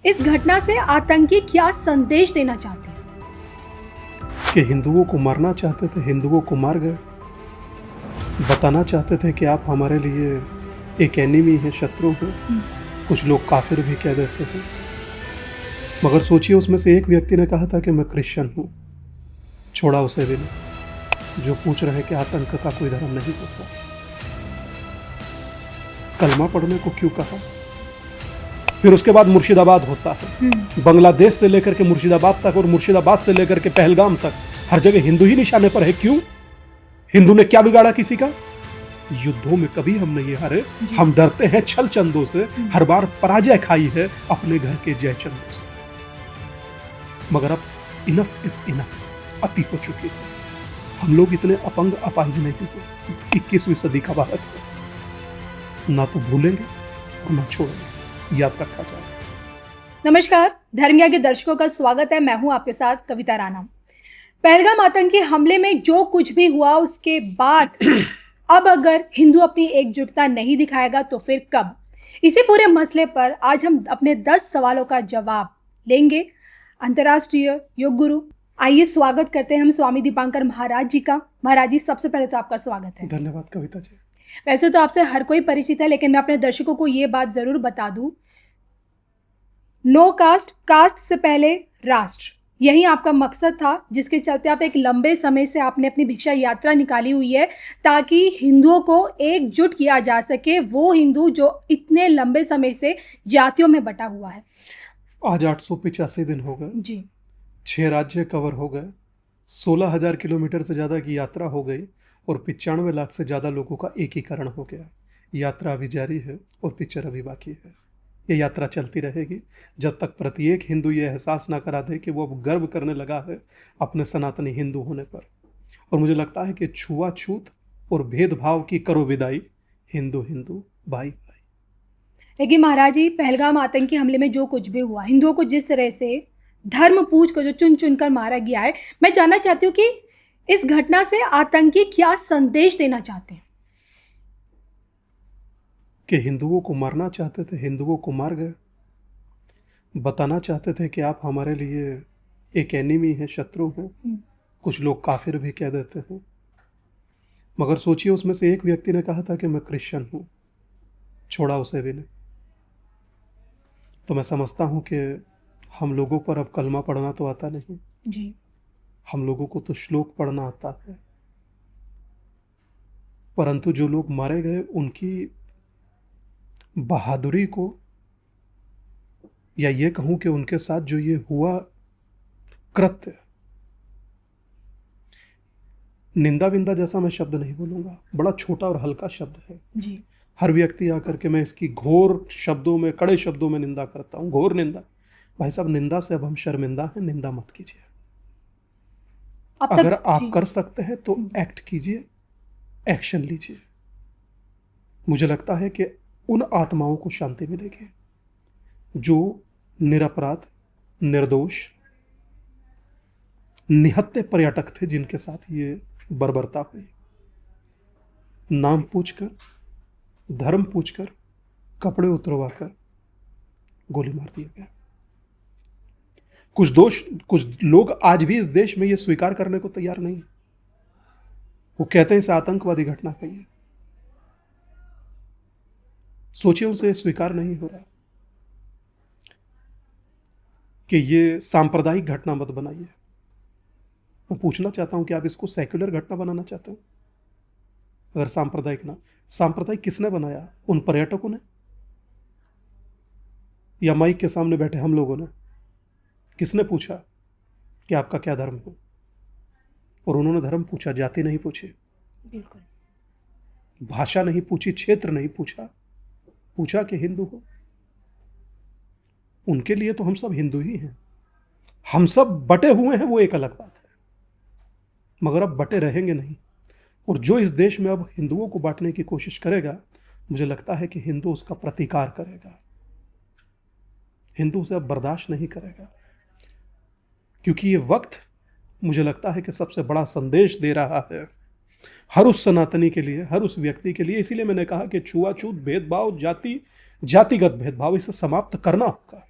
इस घटना से आतंकी क्या संदेश देना चाहते हैं? कि हिंदुओं को मारना चाहते थे, हिंदुओं को मार गए। बताना चाहते थे कि आप हमारे लिए एक एनिमी है, शत्रु है। कुछ लोग काफिर भी कह देते हैं। मगर सोचिए, उसमें से एक व्यक्ति ने कहा था कि मैं क्रिश्चियन हूँ। छोड़ा उसे भी नहीं। जो पूछ रहे कि आतंक का कोई धर्म नहीं होता। कलमा पढ़ने को क्यों कहा? फिर उसके बाद मुर्शिदाबाद होता है। बांग्लादेश से लेकर के मुर्शिदाबाद तक और मुर्शिदाबाद से लेकर के पहलगाम तक हर जगह हिंदू ही निशाने पर है। क्यों? हिंदू ने क्या बिगाड़ा किसी का? युद्धों में कभी हम नहीं हारे। हम डरते हैं छल चंदों से। हर बार पराजय खाई है अपने घर के जय चंदों से। मगर अब इनफ इज इनफ, अति हो चुकी है। हम लोग इतने अपंग अपाहिज नहीं हुए। 21वीं सदी का भारत है। ना तो भूलेंगे और ना छोड़ेंगे। याद रखा जाए। नमस्कार, धर्मिया के दर्शकों का स्वागत है। मैं हूं आपके साथ कविता राणा। पहलगाम आतंकी हमले में जो कुछ भी हुआ उसके बाद अब अगर हिंदू अपनी एकजुटता नहीं दिखाएगा तो फिर कब? इसी पूरे मसले पर आज हम अपने 10 सवालों का जवाब लेंगे अंतर्राष्ट्रीय योग गुरु। आइए स्वागत करते हैं हम स्वामी दीपांकर महाराज जी का। महाराज जी, सबसे पहले तो आपका स्वागत है। धन्यवाद कविता जी। वैसे तो आपसे हर कोई परिचित है, लेकिन मैं अपने दर्शकों को ये बात जरूर बता दूं, नो कास्ट, कास्ट से पहले राष्ट्र, यही आपका मकसद था, जिसके चलते आप एक लंबे समय से आपने अपनी भिक्षा यात्रा निकाली हुई है ताकि हिंदुओं को एकजुट किया जा सके। वो हिंदू जो इतने लंबे समय से जातियों में बटा हुआ है। आज 885 दिन हो गए जी। 6 राज्य कवर हो गए। 16,000 किलोमीटर से ज़्यादा की यात्रा हो गई और 95 लाख से ज़्यादा लोगों का एकीकरण हो गया। यात्रा अभी जारी है और पिक्चर अभी बाकी है। ये यात्रा चलती रहेगी जब तक प्रत्येक हिंदू ये एहसास ना करा दे कि वो अब गर्व करने लगा है अपने सनातनी हिंदू होने पर। और मुझे लगता है कि छुआछूत और भेदभाव की करो विदाई, हिंदू हिंदू भाई भाई। लेकिन महाराज जी, पहलगाम आतंकी हमले में जो कुछ भी हुआ, हिंदुओं को जिस तरह से धर्म पूछ कर जो चुन चुन कर मारा गया है, मैं जानना चाहती हूँ कि इस घटना से आतंकी क्या संदेश देना चाहते हैं? कि हिंदुओं को मारना चाहते थे, हिंदुओं को मार गए। बताना चाहते थे कि आप हमारे लिए एक एनिमी है, शत्रु हैं। कुछ लोग काफिर भी कह देते हैं। मगर सोचिए, उसमें से एक व्यक्ति ने कहा था कि मैं क्रिश्चियन हूँ। छोड़ा उसे भी नहीं। तो मैं समझता हूँ कि हम लोगों पर अब कलमा पढ़ना तो आता नहीं जी। हम लोगों को तो श्लोक पढ़ना आता है। परंतु जो लोग मारे गए उनकी बहादुरी को, या ये कहूं कि उनके साथ जो ये हुआ कृत्य, निंदा विंदा जैसा मैं शब्द नहीं बोलूंगा। बड़ा छोटा और हल्का शब्द है। जी। हर व्यक्ति आकर के मैं इसकी घोर शब्दों में, कड़े शब्दों में निंदा करता हूं, घोर निंदा। भाई साहब, निंदा से अब हम शर्मिंदा हैं। निंदा मत कीजिए। अगर आप कर सकते हैं तो एक्ट कीजिए, एक्शन लीजिए। मुझे लगता है कि उन आत्माओं को शांति मिलेगी जो निरपराध, निर्दोष, निहत्थे पर्यटक थे जिनके साथ ये बर्बरता हुई। नाम पूछकर, धर्म पूछकर, कपड़े उतरवाकर गोली मार दिया गया। कुछ लोग आज भी इस देश में ये स्वीकार करने को तैयार नहीं। वो कहते हैं इसे आतंकवादी घटना कहिए। सोचिए, उनसे स्वीकार नहीं हो रहा कि ये सांप्रदायिक घटना मत बनाइए। मैं पूछना चाहता हूं कि आप इसको सेक्युलर घटना बनाना चाहते हैं? अगर सांप्रदायिक किसने बनाया? उन पर्यटकों ने या माइक के सामने बैठे हम लोगों ने? किसने पूछा कि आपका क्या धर्म है? और उन्होंने धर्म पूछा, जाति नहीं पूछी। बिल्कुल। भाषा नहीं पूछी, क्षेत्र नहीं पूछा। पूछा कि हिंदू हो। उनके लिए तो हम सब हिंदू ही हैं। हम सब बटे हुए हैं, वो एक अलग बात है। मगर अब बटे रहेंगे नहीं। और जो इस देश में अब हिंदुओं को बांटने की कोशिश करेगा, मुझे लगता है कि हिंदू उसका प्रतिकार करेगा। हिंदू उसे अब बर्दाश्त नहीं करेगा, क्योंकि ये वक्त मुझे लगता है कि सबसे बड़ा संदेश दे रहा है हर उस सनातनी के लिए, हर उस व्यक्ति के लिए। इसीलिए मैंने कहा कि छुआछूत, भेदभाव, जातिगत भेदभाव, इसे समाप्त करना होगा।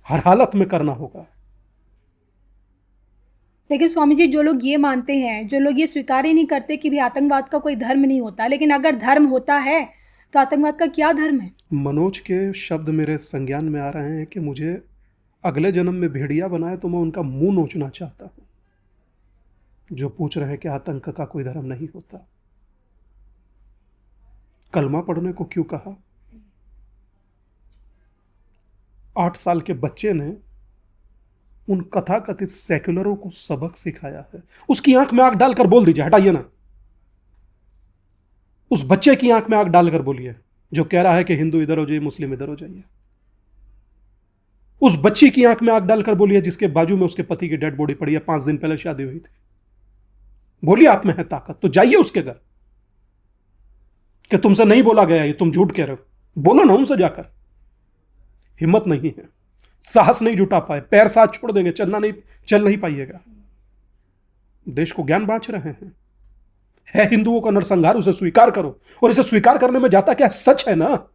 हर हालत में करना होगा। देखिए स्वामी जी, जो लोग ये मानते हैं, जो लोग ये स्वीकार ही नहीं करते कि भी आतंकवाद का कोई धर्म नहीं होता, लेकिन अगर धर्म होता है तो आतंकवाद का क्या धर्म है? मनोज के शब्द मेरे संज्ञान में आ रहे हैं कि मुझे अगले जन्म में भेड़िया बनाए तो मैं उनका मुंह नोचना चाहता हूं, जो पूछ रहे हैं कि आतंक का कोई धर्म नहीं होता। कलमा पढ़ने को क्यों कहा? 8 साल के बच्चे ने उन कथाकथित सेक्युलरों को सबक सिखाया है। उसकी आंख में आंख डालकर बोल दीजिए, हटाइए ना, उस बच्चे की आंख में आंख डालकर बोलिए जो कह रहा है कि हिंदू इधर हो जाइए, मुस्लिम इधर हो जाइए। उस बच्ची की आंख में आंख डालकर बोलिए जिसके बाजू में उसके पति की डेड बॉडी पड़ी है, 5 दिन पहले शादी हुई थी। बोलिए आप में है ताकत तो जाइए उसके घर, कि तुमसे नहीं बोला गया ये, तुम झूठ कह रहे हो। बोलो ना उनसे जाकर। हिम्मत नहीं है, साहस नहीं जुटा पाए, पैर साथ छोड़ देंगे, चल नहीं पाइएगा। देश को ज्ञान बांट रहे हैं, है हिंदुओं का नरसंहार, उसे स्वीकार करो। और इसे स्वीकार करने में जाता क्या, सच है ना।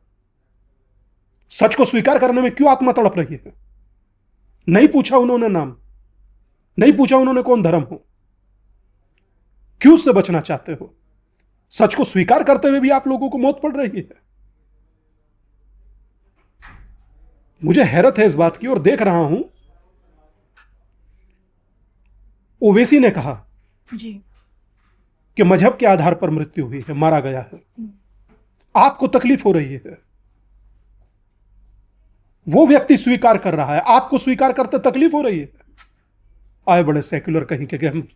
सच को स्वीकार करने में क्यों आत्मा तड़प रही है? नहीं पूछा उन्होंने नाम, नहीं पूछा उन्होंने कौन धर्म हो, क्यों उससे बचना चाहते हो? सच को स्वीकार करते हुए भी आप लोगों को मौत पड़ रही है। मुझे हैरत है इस बात की, और देख रहा हूं ओवैसी ने कहा जी कि मजहब के आधार पर मृत्यु हुई है, मारा गया है। आपको तकलीफ हो रही है, वो व्यक्ति स्वीकार कर रहा है, आपको स्वीकार करते तकलीफ हो रही है। आए बड़े सेक्युलर कहीं के हम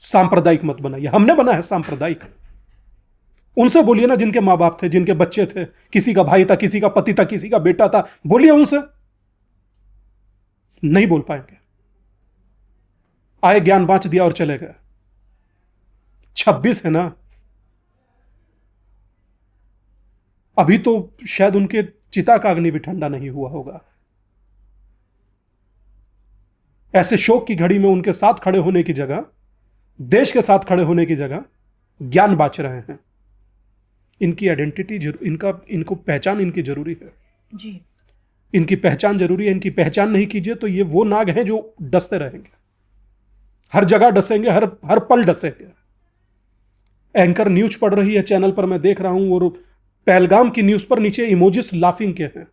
सांप्रदायिक मत बनाइए, हमने बना है सांप्रदायिक। उनसे बोलिए ना जिनके मां बाप थे, जिनके बच्चे थे, किसी का भाई था, किसी का पति था, किसी का बेटा था, बोलिए उनसे। नहीं बोल पाएंगे। आए ज्ञान बांट दिया और चले गए। 26 है ना, अभी तो शायद उनके चिता का अग्नि भी ठंडा नहीं हुआ होगा। ऐसे शोक की घड़ी में उनके साथ खड़े होने की जगह, देश के साथ खड़े होने की जगह ज्ञान बांट रहे हैं। इनकी आइडेंटिटी, इनको पहचान इनकी जरूरी है जी। इनकी पहचान जरूरी है। इनकी पहचान नहीं कीजिए तो ये वो नाग हैं जो डसते रहेंगे, हर जगह डसेंगे, हर पल डसेंगे। एंकर न्यूज पढ़ रही है चैनल पर, मैं देख रहा हूं, और पहलगाम की न्यूज पर नीचे इमोजिस लाफिंग के हैं।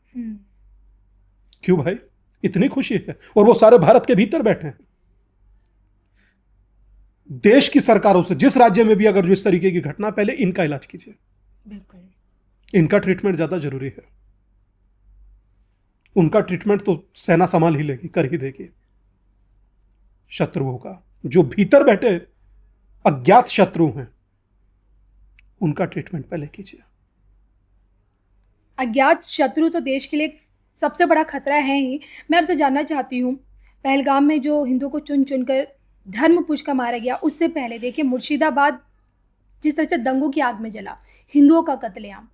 क्यों भाई, इतनी खुशी है? और वो सारे भारत के भीतर बैठे हैं। देश की सरकारों से, जिस राज्य में भी अगर जो इस तरीके की घटना, पहले इनका इलाज कीजिए। बिल्कुल, इनका ट्रीटमेंट ज्यादा जरूरी है। उनका ट्रीटमेंट तो सेना संभाल ही लेगी, कर ही देगी। शत्रुओं का, जो भीतर बैठे अज्ञात शत्रु हैं, उनका ट्रीटमेंट पहले कीजिए। अज्ञात शत्रु तो देश के लिए सबसे बड़ा खतरा है ही। मैं आपसे जानना चाहती हूँ, पहलगाम में जो हिंदुओं को चुन चुनकर धर्म पूछ कर मारा गया, उससे पहले देखिए मुर्शिदाबाद जिस तरह से दंगों की आग में जला, हिंदुओं का कत्लेआम,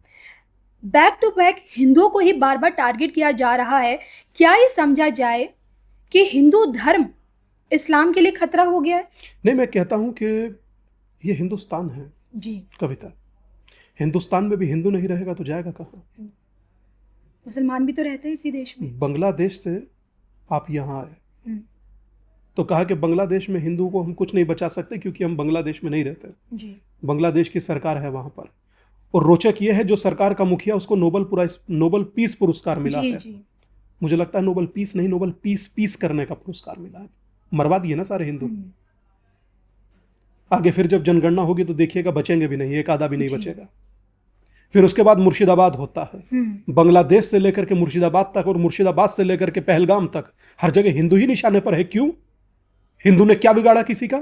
बैक टू बैक हिंदुओं को ही बार बार टारगेट किया जा रहा है। क्या ये समझा जाए कि हिंदू धर्म इस्लाम के लिए खतरा हो गया है? नहीं, मैं कहता हूं कि ये हिंदुस्तान है जी। कविता। हिंदुस्तान में भी हिंदू नहीं रहेगा तो जाएगा कहाँ? मुसलमान भी तो रहते हैं इसी देश में। बांग्लादेश से आप यहाँ आए तो कहा कि बांग्लादेश में हिंदू को हम कुछ नहीं बचा सकते क्योंकि हम बांग्लादेश में नहीं रहते। जी। बांग्लादेश की सरकार है वहां पर, और रोचक यह है जो सरकार का मुखिया, उसको नोबल पीस पुरस्कार मिला जी, है। जी। मुझे लगता है नोबल पीस नहीं, नोबल पीस करने का पुरस्कार मिला है। मरवा दिए ना सारे हिंदू। आगे फिर जब जनगणना होगी तो देखिएगा बचेंगे भी नहीं, एक आधा भी नहीं बचेगा। फिर उसके बाद मुर्शिदाबाद होता है। बांग्लादेश से लेकर के मुर्शिदाबाद तक, और मुर्शिदाबाद से लेकर के पहलगाम तक हर जगह हिंदू ही निशाने पर है। क्यों? हिंदू ने क्या बिगाड़ा किसी का?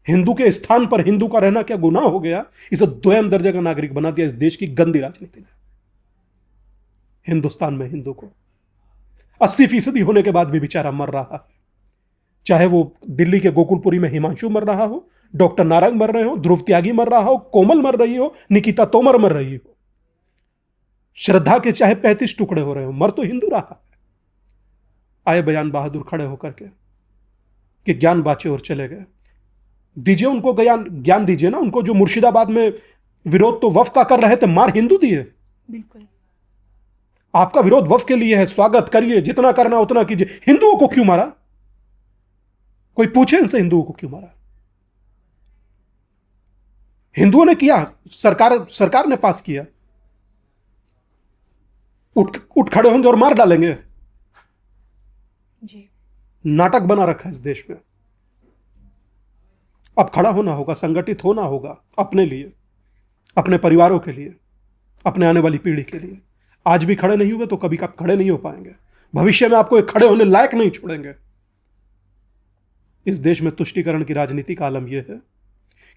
हिंदू के स्थान पर हिंदू का रहना क्या गुनाह हो गया? इसे द्वयम दर्जे का नागरिक बना दिया इस देश की गंदी राजनीति ने। हिंदुस्तान में हिंदू को 80% होने के बाद भी बेचारा मर रहा है। चाहे वो दिल्ली के गोकुलपुरी में हिमांशु मर रहा हो, डॉक्टर नारंग मर रहे हो, ध्रुव त्यागी मर रहा हो, कोमल मर रही हो, निकिता तोमर मर रही हो, श्रद्धा के चाहे 35 टुकड़े हो रहे हो, मर तो हिंदू रहा है। आए बयान बहादुर खड़े होकर के कि ज्ञान बाचे और चले गए। दीजिए उनको ज्ञान दीजिए ना उनको, जो मुर्शिदाबाद में विरोध तो वफ का कर रहे थे, मार हिंदू दिए। बिल्कुल। आपका विरोध वफ के लिए है, स्वागत करिए, जितना करना उतना कीजिए। हिंदुओं को क्यों मारा? कोई पूछे इनसे हिंदुओं को क्यों मारा? हिंदुओं ने किया, सरकार ने पास किया। उठ खड़े होंगे और मार डालेंगे? जी। नाटक बना रखा है इस देश में। अब खड़ा होना होगा, संगठित होना होगा अपने लिए, अपने परिवारों के लिए, अपने आने वाली पीढ़ी के लिए। आज भी खड़े नहीं हुए तो कभी आप खड़े नहीं हो पाएंगे। भविष्य में आपको एक खड़े होने लायक नहीं छोड़ेंगे। इस देश में तुष्टीकरण की राजनीति का आलम यह है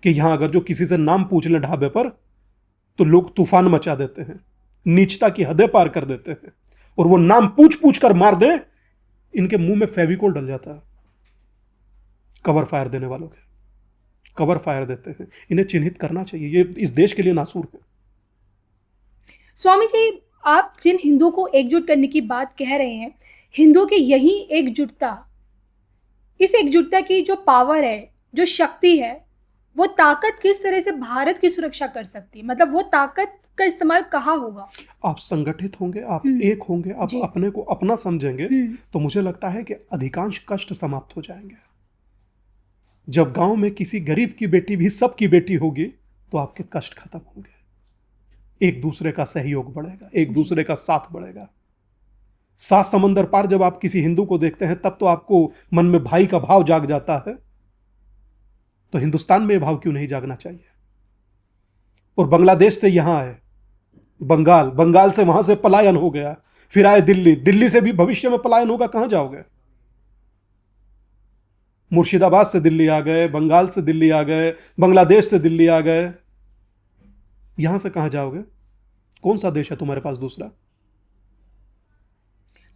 कि यहां अगर जो किसी से नाम पूछ लें ढाबे पर तो लोग तूफान मचा देते हैं, नीचता की हदें पार कर देते हैं, और वो नाम पूछ पूछ कर मार दें, इनके मुंह में फेविकोल डल जाता है। कवर फायर देने वालों के कवर फायर देते हैं। इन्हें चिन्हित करना चाहिए। ये इस देश के लिए नासूर है। स्वामी जी, आप जिन हिंदुओं को एकजुट करने की बात कह रहे हैं, हिंदुओं की यही एकजुटता, इस एकजुटता की जो पावर है, जो शक्ति है, वो ताकत किस तरह से भारत की सुरक्षा कर सकती है? मतलब वो ताकत का इस्तेमाल कहाँ होगा? आप संगठित होंगे, आप एक होंगे, आप अपने को अपना समझेंगे, तो मुझे लगता है कि अधिकांश कष्ट समाप्त हो जाएंगे। जब गांव में किसी गरीब की बेटी भी सबकी बेटी होगी तो आपके कष्ट खत्म होंगे। एक दूसरे का सहयोग बढ़ेगा, एक दूसरे का साथ बढ़ेगा। 7 समंदर पार जब आप किसी हिंदू को देखते हैं तब तो आपको मन में भाई का भाव जाग जाता है। तो हिंदुस्तान में यह भाव क्यों नहीं जागना चाहिए? और बांग्लादेश से यहां आए, बंगाल से वहां से पलायन हो गया, फिर आए दिल्ली से भी भविष्य में पलायन होगा। कहां जाओगे? मुर्शिदाबाद से दिल्ली आ गए, बंगाल से दिल्ली आ गए, बांग्लादेश से दिल्ली आ गए, यहां से कहां जाओगे? कौन सा देश है तुम्हारे पास दूसरा?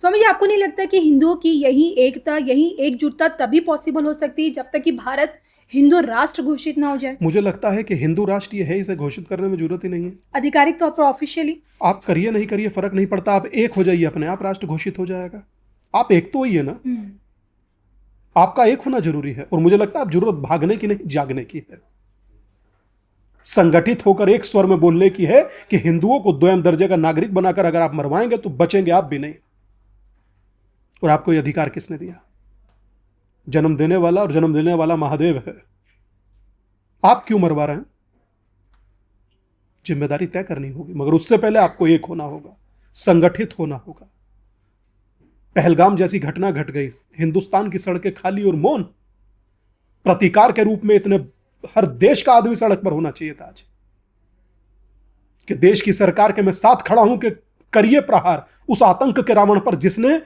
स्वामी जी, आपको नहीं लगता कि हिंदुओं की यही एकता, यही एकजुटता तभी पॉसिबल हो सकती है जब तक कि भारत हिंदू राष्ट्र घोषित ना हो जाए? मुझे लगता है कि हिंदू राष्ट्र ये है, इसे घोषित करने में जरूरत ही नहीं है। आधिकारिक तौर पर ऑफिशियली आप करिए नहीं करिए फर्क नहीं पड़ता, आप एक हो जाइए, अपने आप राष्ट्र घोषित हो जाएगा। आप एक तो ही है ना, आपका एक होना जरूरी है। और मुझे लगता है आप जरूरत भागने की नहीं, जागने की है। संगठित होकर एक स्वर में बोलने की है कि हिंदुओं को द्वयम दर्जे का नागरिक बनाकर अगर आप मरवाएंगे तो बचेंगे आप भी नहीं। और आपको यह अधिकार किसने दिया? जन्म देने वाला और जन्म देने वाला महादेव है। आप क्यों मरवा रहे हैं? जिम्मेदारी तय करनी होगी, मगर उससे पहले आपको एक होना होगा, संगठित होना होगा। पहलगाम जैसी घटना घट गई, हिंदुस्तान की सड़कें खाली और मौन। प्रतिकार के रूप में इतने हर देश का आदमी सड़क पर होना चाहिए था आज, कि देश की सरकार के मैं साथ खड़ा हूं कि करिए प्रहार उस आतंक के रावण पर जिसने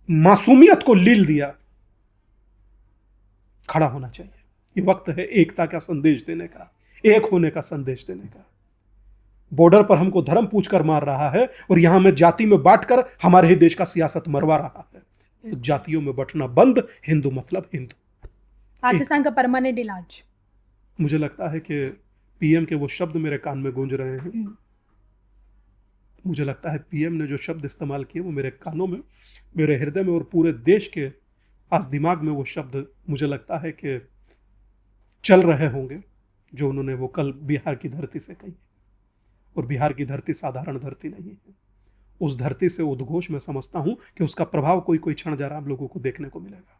मासूमियत को लील दिया। खड़ा होना चाहिए। ये वक्त है एकता का संदेश देने का, एक होने का संदेश देने का। बॉर्डर पर हमको धर्म पूछकर मार रहा है और यहां में जाति में बांटकर हमारे ही देश का सियासत मरवा रहा है। तो जातियों में बंटना बंद, हिंदू मतलब हिंदू। पाकिस्तान का परमानेंट इलाज। मुझे लगता है कि पीएम के वो शब्द मेरे कान में गूंज रहे हैं। मुझे लगता है पीएम ने जो शब्द इस्तेमाल किए वो मेरे कानों में, मेरे हृदय में और पूरे देश के आज दिमाग में वो शब्द मुझे लगता है कि चल रहे होंगे जो उन्होंने वो कल बिहार की धरती से कही। और बिहार की धरती साधारण धरती नहीं है। उस धरती से उद्घोष मैं समझता हूं कि उसका प्रभाव कोई छण जरा हम लोगों को देखने को मिलेगा।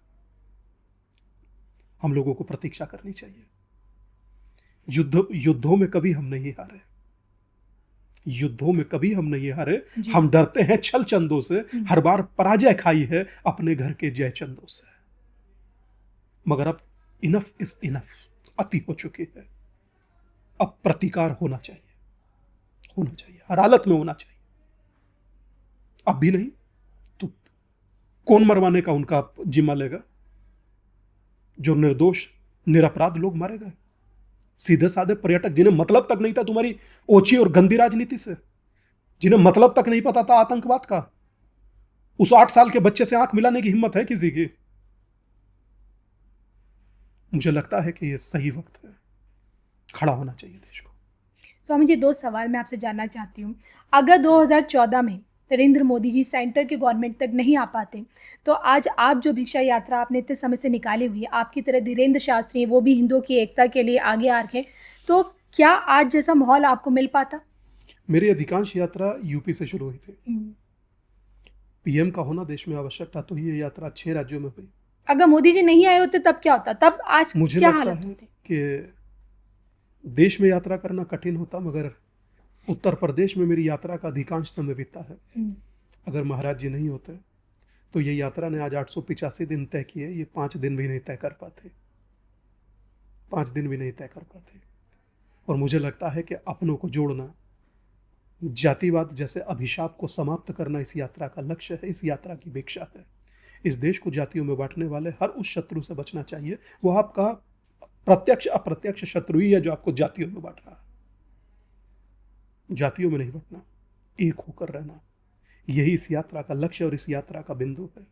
हम लोगों को प्रतीक्षा करनी चाहिए। युद्धों में कभी हम नहीं हारे, युद्धों में कभी हम नहीं हारे। हम डरते हैं छल चंदों से, हर बार पराजय खाई है अपने घर के जय चंदों से। मगर अब इनफ इज इनफ, अति हो चुकी है। अब प्रतिकार होना चाहिए, होना चाहिए, हर हालत में होना चाहिए। अब भी नहीं तो कौन मरवाने का उनका जिम्मा लेगा? जो निर्दोष निरपराध लोग मारे गए, सीधे साधे पर्यटक जिन्हें मतलब तक नहीं था तुम्हारी ओछी और गंदी राजनीति से, जिन्हें मतलब तक नहीं पता था आतंकवाद का। उस 8 साल के बच्चे से आंख मिलाने की हिम्मत है किसी की? मुझे लगता है कि यह सही वक्त है, खड़ा होना चाहिए देश को। स्वामी जी, 2 सवाल मैं आपसे जानना चाहती हूँ। अगर 2014 में नरेंद्र मोदी जी सेंटर के गवर्नमेंट तक नहीं आ पाते तो आज आप जो भिक्षा यात्रा आपने इतने समय से निकाली हुई है, आपकी तरह धीरेन्द्र शास्त्री वो भी हिंदुओं की एकता के लिए आगे आ रखे, तो क्या आज जैसा माहौल आपको मिल पाता? मेरी अधिकांश यात्रा यूपी से शुरू हुई थी। पीएम का होना देश में आवश्यक था, तो ये यात्रा 6 राज्यों में हुई। अगर मोदी जी नहीं आए होते तब क्या होता? तब आज मुझे क्या लगता हालत है होती? कि देश में यात्रा करना कठिन होता, मगर उत्तर प्रदेश में मेरी यात्रा का अधिकांश समय बीता है। अगर महाराज जी नहीं होते तो ये यात्रा ने आज 885 दिन तय किए, ये 5 दिन भी नहीं तय कर पाते, 5 दिन भी नहीं तय कर पाते। और मुझे लगता है कि अपनों को जोड़ना, जातिवाद जैसे अभिशाप को समाप्त करना इस यात्रा का लक्ष्य है, इस यात्रा की भिक्षा है। इस देश को जातियों में बांटने वाले हर उस शत्रु से बचना चाहिए। वो आपका प्रत्यक्ष अप्रत्यक्ष शत्रु ही है जो आपको जातियों में बांट रहा है। जातियों में नहीं बंटना, एक होकर रहना, यही इस यात्रा का लक्ष्य और इस यात्रा का बिंदु है।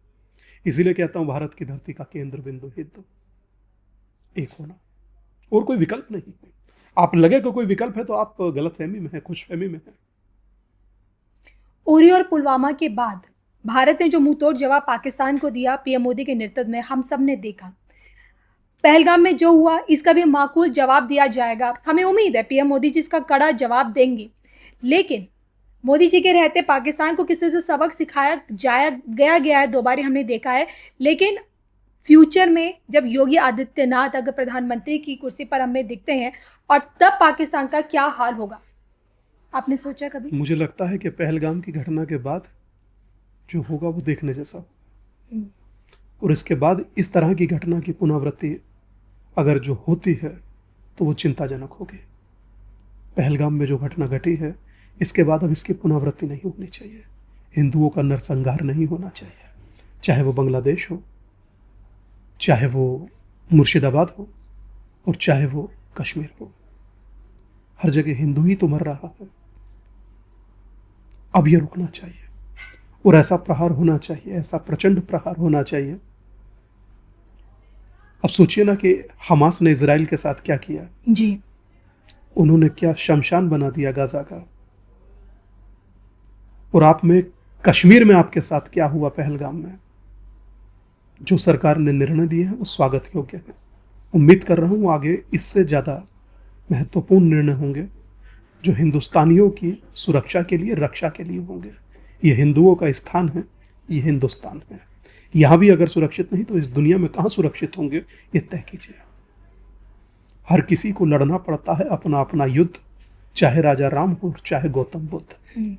इसीलिए कहता हूं, भारत की धरती का केंद्र बिंदु हिंदू, एक होना, और कोई विकल्प नहीं है। आप लगे कि कोई विकल्प है तो आप गलतफहमी में है, खुशफहमी में है। उरी और पुलवामा के बाद भारत ने जो मुंहतोड़ जवाब पाकिस्तान को दिया, पीएम मोदी के नेतृत्व में, हम सब ने देखा। पहलगाम में जो हुआ, इसका भी माकूल जवाब दिया जाएगा। हमें उम्मीद है पीएम मोदी जी इसका कड़ा जवाब देंगे। लेकिन मोदी जी के रहते पाकिस्तान को किसी से सबक सिखाया गया है, 2 बार हमने देखा है। लेकिन फ्यूचर में जब योगी आदित्यनाथ अगर प्रधानमंत्री की कुर्सी पर हमें दिखते हैं, और तब पाकिस्तान का क्या हाल होगा, आपने सोचा कभी? मुझे लगता है कि पहलगाम की घटना के बाद जो होगा वो देखने जैसा होगा। और इसके बाद इस तरह की घटना की पुनरावृत्ति अगर जो होती है तो वो चिंताजनक होगी। पहलगाम में जो घटना घटी है, इसके बाद अब इसकी पुनरावृत्ति नहीं होनी चाहिए। हिंदुओं का नरसंहार नहीं होना चाहिए, चाहे वो बांग्लादेश हो, चाहे वो मुर्शिदाबाद हो, और चाहे वो कश्मीर हो। हर जगह हिंदू ही तो मर रहा है। अब ये रुकना चाहिए, और ऐसा प्रहार होना चाहिए, ऐसा प्रचंड प्रहार होना चाहिए। अब सोचिए ना कि हमास ने इजराइल के साथ क्या किया जी। उन्होंने क्या शमशान बना दिया गाजा का। और आप में कश्मीर में आपके साथ क्या हुआ पहलगाम में। जो सरकार ने निर्णय लिए हैं वो स्वागत योग्य है। उम्मीद कर रहा हूं आगे इससे ज़्यादा महत्वपूर्ण निर्णय होंगे जो हिंदुस्तानियों की सुरक्षा के लिए, रक्षा के लिए होंगे। ये हिंदुओं का स्थान है, ये हिंदुस्तान है। यहाँ भी अगर सुरक्षित नहीं तो इस दुनिया में कहाँ सुरक्षित होंगे, ये तय कीजिए। हर किसी को लड़ना पड़ता है अपना अपना युद्ध, चाहे राजा राम हो, चाहे गौतम बुद्ध।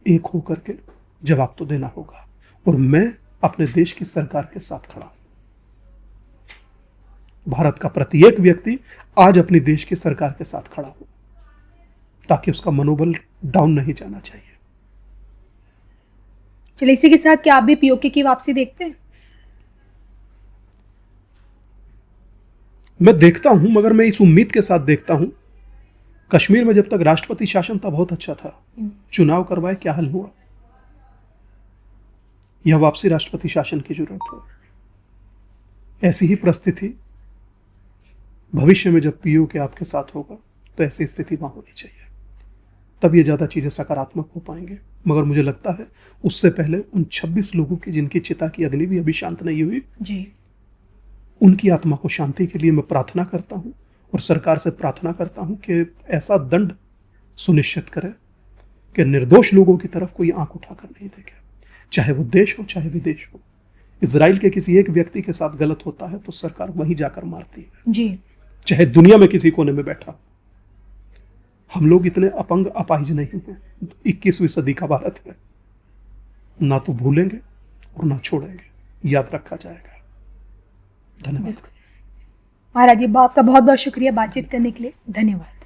एक होकर के जवाब तो देना होगा। और मैं अपने देश की सरकार के साथ खड़ा हूं। भारत का प्रत्येक व्यक्ति आज अपनी देश की सरकार के साथ खड़ा हो, ताकि उसका मनोबल डाउन नहीं जाना चाहिए। चलिए, इसी के साथ क्या आप भी पीओके की वापसी देखते हैं? मैं देखता हूं, मगर मैं इस उम्मीद के साथ देखता हूं, कश्मीर में जब तक राष्ट्रपति शासन था बहुत अच्छा था, चुनाव करवाए क्या हल हुआ। यह वापसी राष्ट्रपति शासन की जरूरत है। ऐसी ही परिस्थिति भविष्य में जब पीओके आपके साथ होगा तो ऐसी स्थिति वहां होनी चाहिए, तब ये ज़्यादा चीज़ें सकारात्मक हो पाएंगे। मगर मुझे लगता है उससे पहले उन 26 लोगों की जिनकी चिता की अग्नि भी अभी शांत नहीं हुई जी, उनकी आत्मा को शांति के लिए मैं प्रार्थना करता हूं, और सरकार से प्रार्थना करता हूं कि ऐसा दंड सुनिश्चित करे कि निर्दोष लोगों की तरफ कोई आंख उठाकर नहीं देखे, चाहे वो देश हो चाहे विदेश हो। इजराइल के किसी एक व्यक्ति के साथ गलत होता है तो सरकार वहीं जाकर मारती है जी, चाहे दुनिया में किसी कोने में बैठा। हम लोग इतने अपंग अपाहिज नहीं हैं। 21वीं सदी का भारत है, ना तो भूलेंगे और ना छोड़ेंगे, याद रखा जाएगा। धन्यवाद महाराज जी, आपका बहुत बहुत शुक्रिया बातचीत करने के लिए। धन्यवाद।